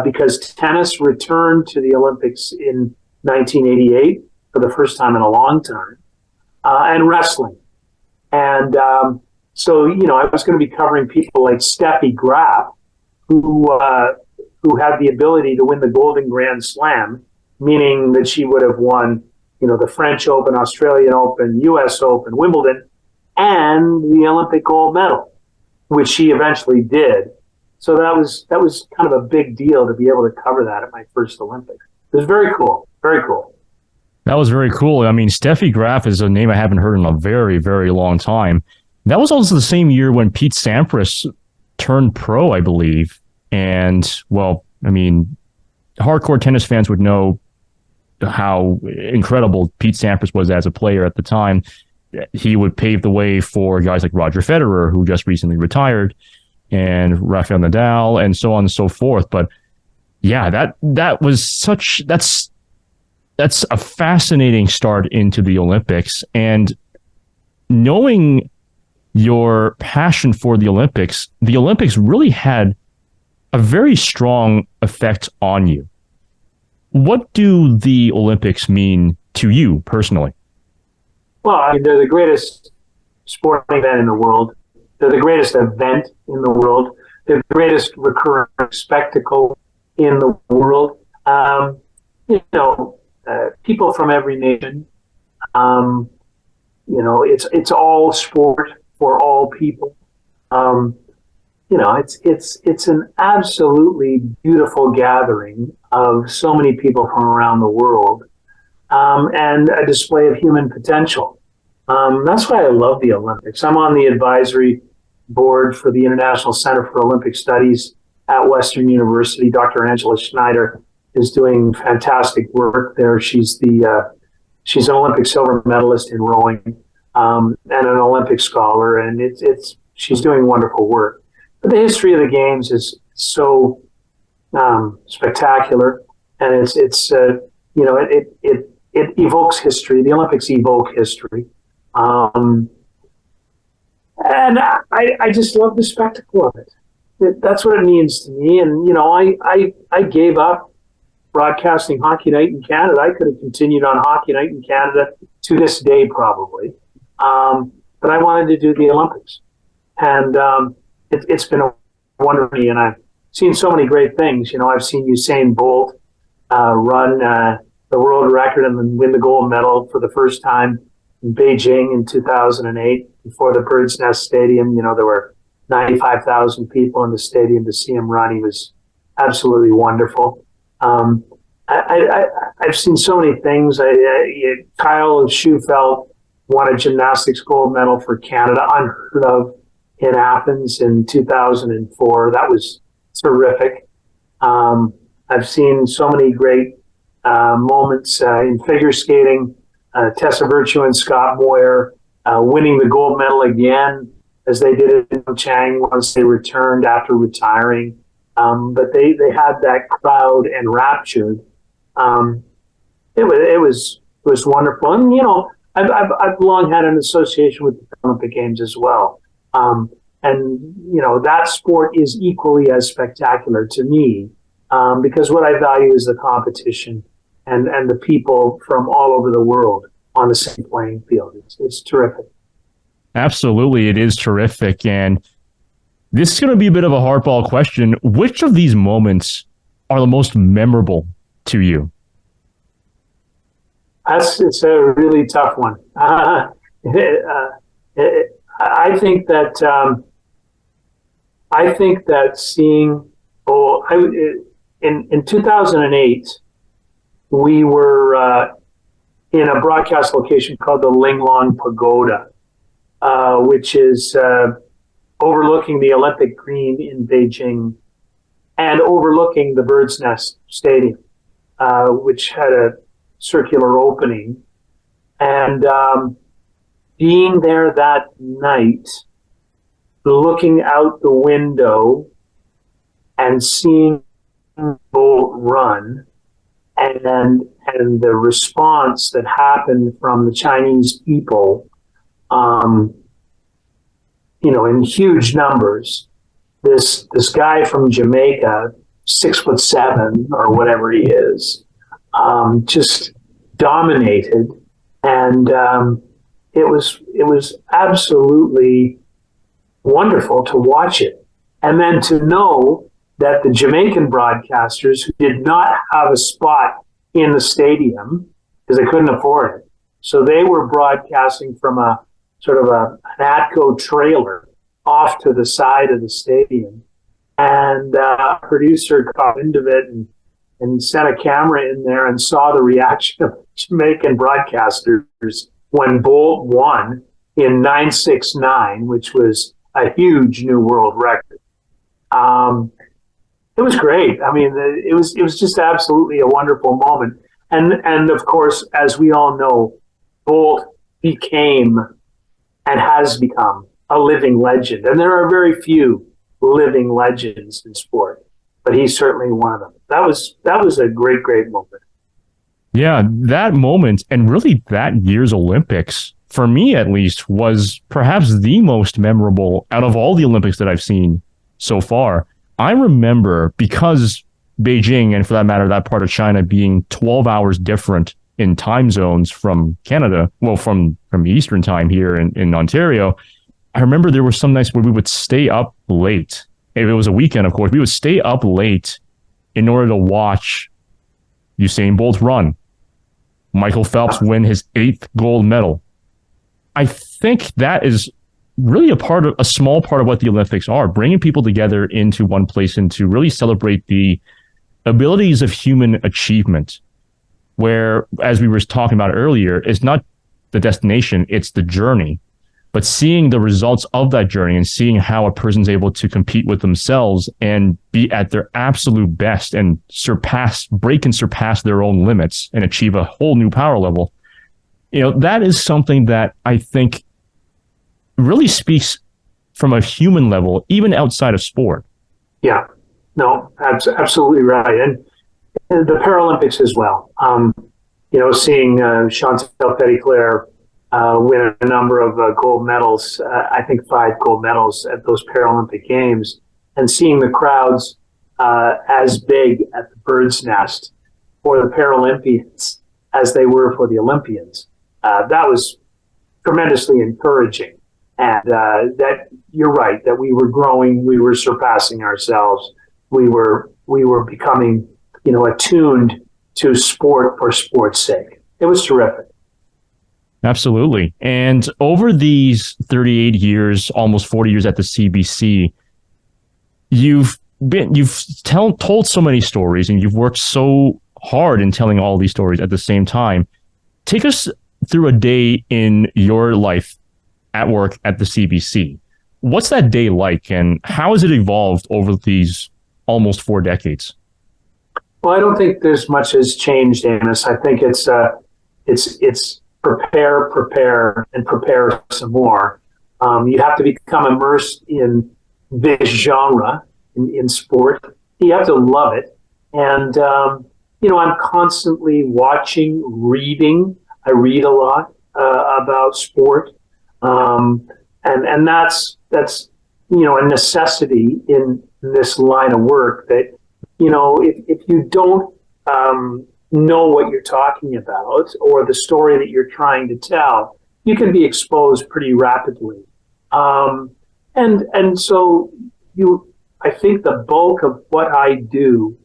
because tennis returned to the Olympics in 1988 for the first time in a long time, and wrestling. And so, I was going to be covering people like Steffi Graf, who had the ability to win the Golden Grand Slam, meaning that she would have won, the French Open, Australian Open, U.S. Open, Wimbledon, and the Olympic gold medal, which she eventually did. So that was kind of a big deal to be able to cover that at my first Olympics. It was very cool, very cool. That was very cool. I mean, Steffi Graf is a name I haven't heard in a very, very long time. That was also the same year when Pete Sampras turned pro, I believe. And, well, I mean, hardcore tennis fans would know how incredible Pete Sampras was as a player at the time. He would pave the way for guys like Roger Federer, who just recently retired, and Rafael Nadal, and so on and so forth. But yeah, that's a fascinating start into the Olympics. And knowing your passion for the Olympics really had a very strong effect on you. What do the Olympics mean to you personally? Well, I mean, they're the greatest sporting event in the world. They're the greatest event in the world. They're the greatest recurring spectacle in the world. People from every nation. It's all sport for all people. It's an absolutely beautiful gathering of so many people from around the world, and a display of human potential. That's why I love the Olympics. I'm on the advisory board for the International Center for Olympic Studies at Western University. Dr. Angela Schneider is doing fantastic work there. She's an Olympic silver medalist in rowing, and an Olympic scholar, and she's doing wonderful work. But the history of the games is so spectacular, and it evokes history. The Olympics evoke history, and I just love the spectacle of it. That's what it means to me. And I gave up broadcasting Hockey Night in Canada. I could have continued on Hockey Night in Canada to this day, probably. But I wanted to do the Olympics. And it's been a wonder to me. And I've seen so many great things. I've seen Usain Bolt run the world record and then win the gold medal for the first time in Beijing in 2008 before the Bird's Nest Stadium. There were 95,000 people in the stadium to see him run. He was absolutely wonderful. I've seen so many things. Kyle Schufelt won a gymnastics gold medal for Canada, unheard of, in Athens in 2004. That was terrific. I've seen so many great moments in figure skating. Tessa Virtue and Scott Moyer winning the gold medal again, as they did it in Pyeongchang once they returned after retiring. But they had that crowd enraptured. It was wonderful. And I've long had an association with the Olympic Games as well. That sport is equally as spectacular to me, because what I value is the competition and the people from all over the world on the same playing field. It's terrific. Absolutely, it is terrific. And this is going to be a bit of a hardball question. Which of these moments are the most memorable to you? It's a really tough one. I think that seeing in 2008, we were in a broadcast location called the Linglong Pagoda, which is overlooking the Olympic Green in Beijing and overlooking the Bird's Nest Stadium, which had a circular opening. And being there that night, looking out the window and seeing Bolt run, and the response that happened from the Chinese people, in huge numbers. This guy from Jamaica, 6'7" or whatever he is, just dominated, and it was absolutely wonderful to watch it, and then to know that the Jamaican broadcasters, who did not have a spot in the stadium because they couldn't afford it, so they were broadcasting from a sort of an ATCO trailer off to the side of the stadium. And a producer got into it and sent a camera in there and saw the reaction of Jamaican broadcasters when Bolt won in 9:69, which was a huge new world record. It was great. I mean, it was just absolutely a wonderful moment. And of course, as we all know, Bolt became and has become a living legend. And there are very few living legends in sport, but he's certainly one of them. That was a great, great moment. Yeah, that moment, and really that year's Olympics, for me at least, was perhaps the most memorable out of all the Olympics that I've seen so far. I remember, because Beijing, and for that matter, that part of China, being 12 hours different in time zones from Canada, well, from Eastern time here in Ontario, I remember there were some nights where we would stay up late. If it was a weekend, of course, we would stay up late in order to watch Usain Bolt run, Michael Phelps win his 8th gold medal. I think that is really a small part of what the Olympics are, bringing people together into one place and to really celebrate the abilities of human achievement, where, as we were talking about earlier, it's not the destination, it's the journey. But seeing the results of that journey and seeing how a person's able to compete with themselves and be at their absolute best and break and surpass their own limits and achieve a whole new power level, that is something that I think really speaks from a human level, even outside of sport. Yeah, no, absolutely right. And the Paralympics as well. Seeing Chantal Petitclerc win a number of gold medals, I think 5 gold medals at those Paralympic Games, and seeing the crowds as big at the Bird's Nest for the Paralympians as they were for the Olympians. That was tremendously encouraging. And that you're right, that we were growing, we were surpassing ourselves, we were becoming, attuned to sport for sport's sake. It was terrific. Absolutely. And over these 38 years, almost 40 years at the CBC, you've told so many stories, and you've worked so hard in telling all these stories at the same time. Take us through a day in your life at work at the CBC. What's that day like, and how has it evolved over these almost 4 decades? Well, I don't think there's much has changed, Amos. I think it's prepare, and prepare some more. You have to become immersed in this genre in sport. You have to love it. And, I'm constantly watching, reading. I read a lot about sport. And that's a necessity in this line of work, that, if you don't know what you're talking about or the story that you're trying to tell, you can be exposed pretty rapidly. And so I think the bulk of what I do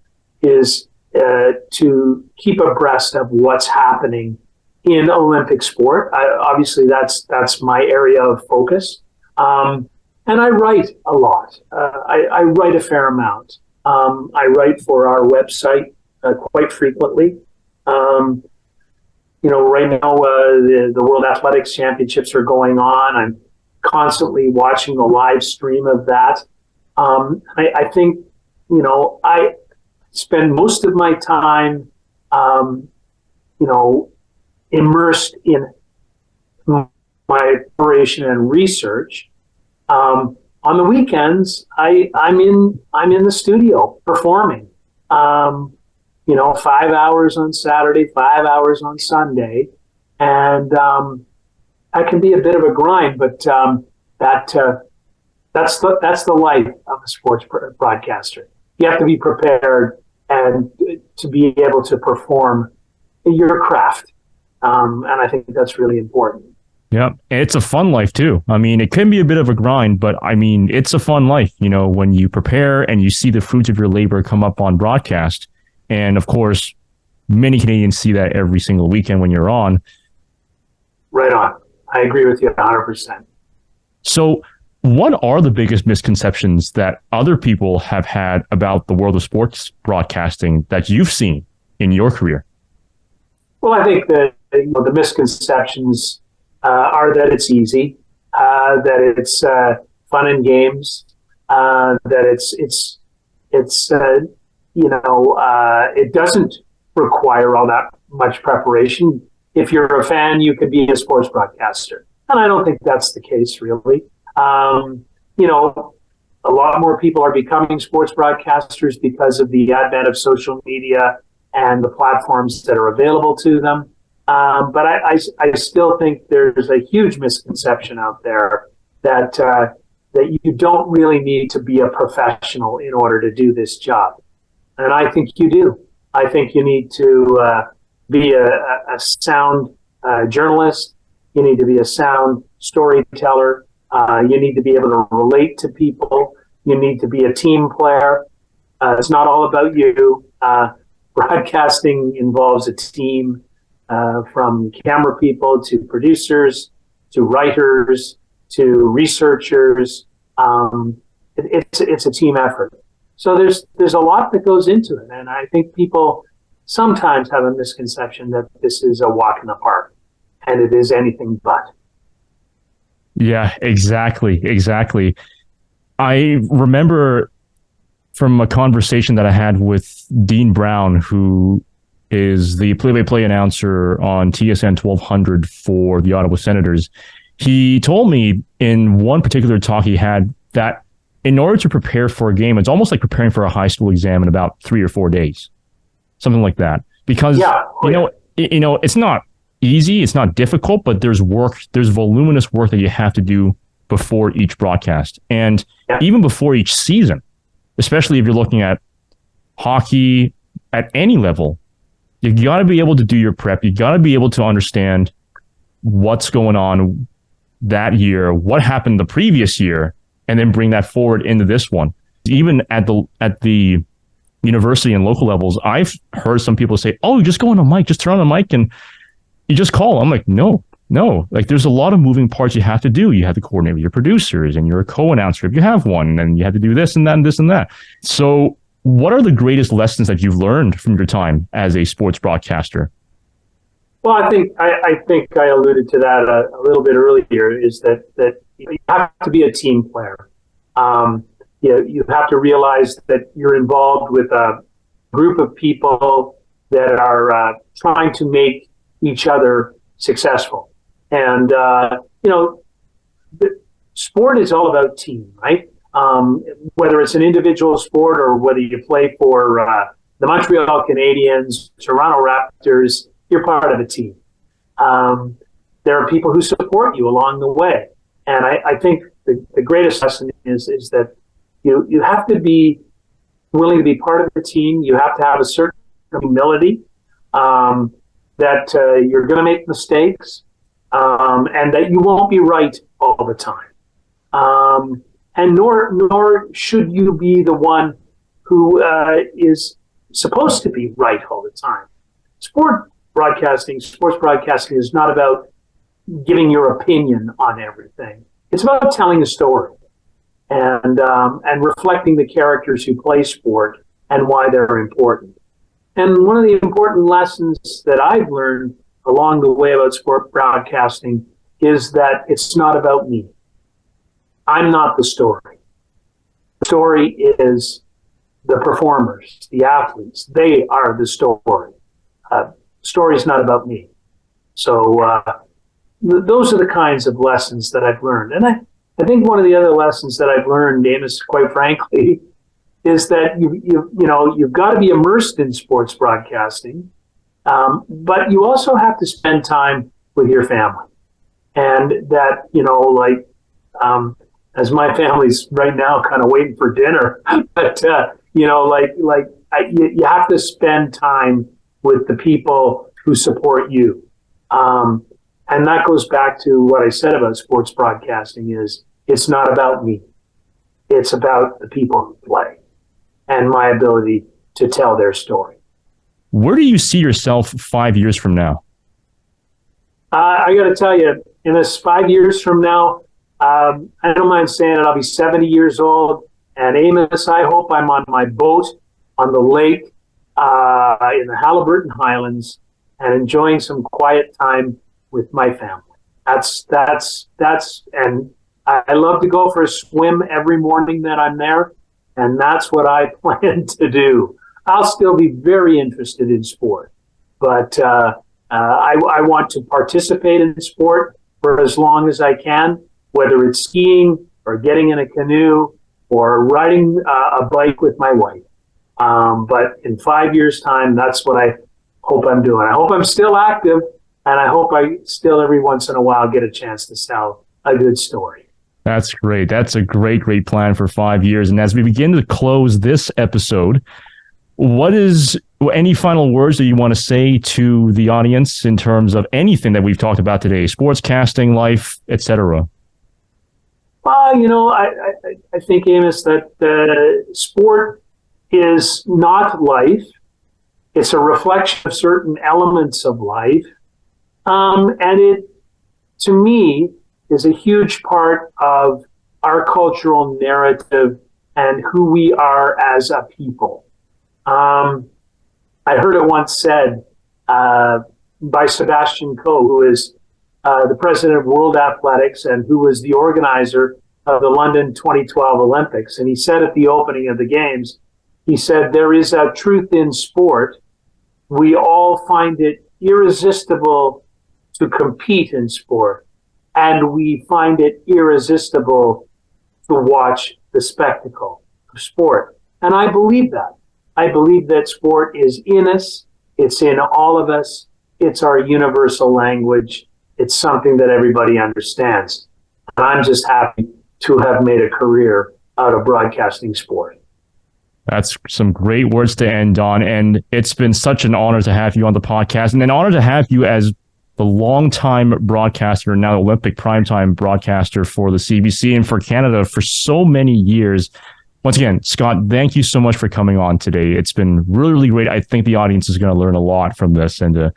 is to keep abreast of what's happening in Olympic sport. Obviously, that's my area of focus. And I write a lot. I write a fair amount. I write for our website quite frequently. Right now, the World Athletics Championships are going on. I'm constantly watching the live stream of that. I think, I spend most of my time, immersed in my preparation and research. On the weekends, I'm in the studio performing. 5 hours on Saturday, 5 hours on Sunday, and that can be a bit of a grind. But that That's the life of a sports broadcaster. You have to be prepared and to be able to perform your craft. And I think that's really important. Yeah, it's a fun life too. I mean, it can be a bit of a grind, but I mean, it's a fun life, when you prepare and you see the fruits of your labor come up on broadcast. And of course, many Canadians see that every single weekend when you're on. Right on. I agree with you 100%. So what are the biggest misconceptions that other people have had about the world of sports broadcasting that you've seen in your career? Well, I think that the misconceptions are that it's easy, that it's fun and games, that it doesn't require all that much preparation. If you're a fan, you could be a sports broadcaster. And I don't think that's the case, really. A lot more people are becoming sports broadcasters because of the advent of social media and the platforms that are available to them. But I still think there's a huge misconception out there that you don't really need to be a professional in order to do this job. And I think you do. I think you need to be a sound journalist. You need to be a sound storyteller. You need to be able to relate to people. You need to be a team player. It's not all about you. Broadcasting involves a team, from camera people to producers to writers to researchers. It's a team effort. So there's a lot that goes into it, and I think people sometimes have a misconception that this is a walk in the park, and it is anything but. Yeah, exactly. I remember from a conversation that I had with Dean Brown, who is the play-by-play announcer on TSN 1200 for the Ottawa Senators. He told me in one particular talk he had that in order to prepare for a game, it's almost like preparing for a high school exam in about 3 or 4 days, something like that. Because it's not easy, it's not difficult, but there's voluminous work that you have to do before each broadcast, and even before each season, especially if you're looking at hockey at any level. You got to be able to do your prep. You got to be able to understand what's going on that year, what happened the previous year, and then bring that forward into this one. Even at the university and local levels, I've heard some people say, "Oh, just go on a mic, just turn on the mic and you just call." I'm like, no. Like, there's a lot of moving parts you have to do. You have to coordinate with your producers and your co-announcer if you have one, and you have to do this and that and this and that. So what are the greatest lessons that you've learned from your time as a sports broadcaster? Well, I think I alluded to that a little bit earlier, is that you have to be a team player. You have to realize that you're involved with a group of people that are trying to make each other successful. And, sport is all about team, right? Whether it's an individual sport or whether you play for the Montreal Canadiens, Toronto Raptors, you're part of a team. There are people who support you along the way. And I think the greatest lesson is that you have to be willing to be part of the team. You have to have a certain humility, that you're going to make mistakes, and that you won't be right all the time. And nor should you be the one who is supposed to be right all the time. Sports broadcasting is not about giving your opinion on everything. It's about telling a story and reflecting the characters who play sport and why they're important. And one of the important lessons that I've learned along the way about sport broadcasting is that it's not about me. I'm not the story. The story is the performers, the athletes. They are the story. The story is not about me. So those are the kinds of lessons that I've learned. And I think one of the other lessons that I've learned, Amos, quite frankly, is that you've got to be immersed in sports broadcasting, but you also have to spend time with your family, and that as my family's right now kind of waiting for dinner. But, you have to spend time with the people who support you. And that goes back to what I said about sports broadcasting is it's not about me. It's about the people who play and my ability to tell their story. Where do you see yourself 5 years from now? I got to tell you, in this 5 years from now, I don't mind saying it, I'll be 70 years old. And Amos, I hope I'm on my boat on the lake in the Halliburton Highlands and enjoying some quiet time with my family. And I love to go for a swim every morning that I'm there. And that's what I plan to do. I'll still be very interested in sport, but I want to participate in sport for as long as I can, whether it's skiing or getting in a canoe or riding a bike with my wife. But in 5 years' time, that's what I hope I'm doing. I hope I'm still active, and I hope I still every once in a while get a chance to tell a good story. That's great. That's a great plan for 5 years. And as we begin to close this episode, any final words that you want to say to the audience in terms of anything that we've talked about today, sportscasting, life, etc.? I think, Amos, that sport is not life. It's a reflection of certain elements of life. And it, to me, is a huge part of our cultural narrative and who we are as a people. I heard it once said by Sebastian Coe, who is the president of World Athletics and who was the organizer of the London 2012 Olympics. And he said at the opening of the games, he said, "There is a truth in sport. We all find it irresistible to compete in sport, and we find it irresistible to watch the spectacle of sport." And I believe that. I believe that sport is in us. It's in all of us. It's our universal language. It's something that everybody understands. And I'm just happy to have made a career out of broadcasting sport. That's some great words to end on. And it's been such an honor to have you on the podcast, and an honor to have you as the longtime broadcaster, now Olympic primetime broadcaster for the CBC and for Canada for so many years. Once again, Scott, thank you so much for coming on today. It's been really, really great. I think the audience is going to learn a lot from this and to,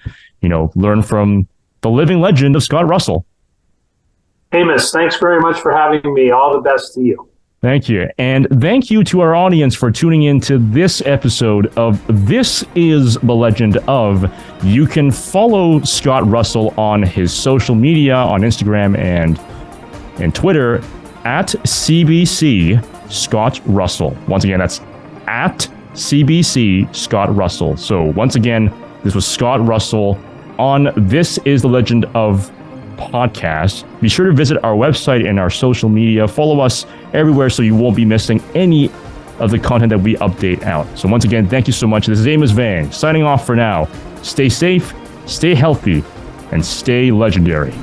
learn from the living legend of Scott Russell. Amos, thanks very much for having me. All the best to you. Thank you. And thank you to our audience for tuning in to this episode of This is the Legend of. You can follow Scott Russell on his social media, on Instagram and Twitter, at CBC Scott Russell. Once again, that's at CBC Scott Russell. So once again, this was Scott Russell on This is the Legend of podcast. Be sure to visit our website and our social media. Follow us everywhere so you won't be missing any of the content that we update out. So once again, thank you so much. This is Amos Vang signing off for now. Stay safe, stay healthy, and stay legendary.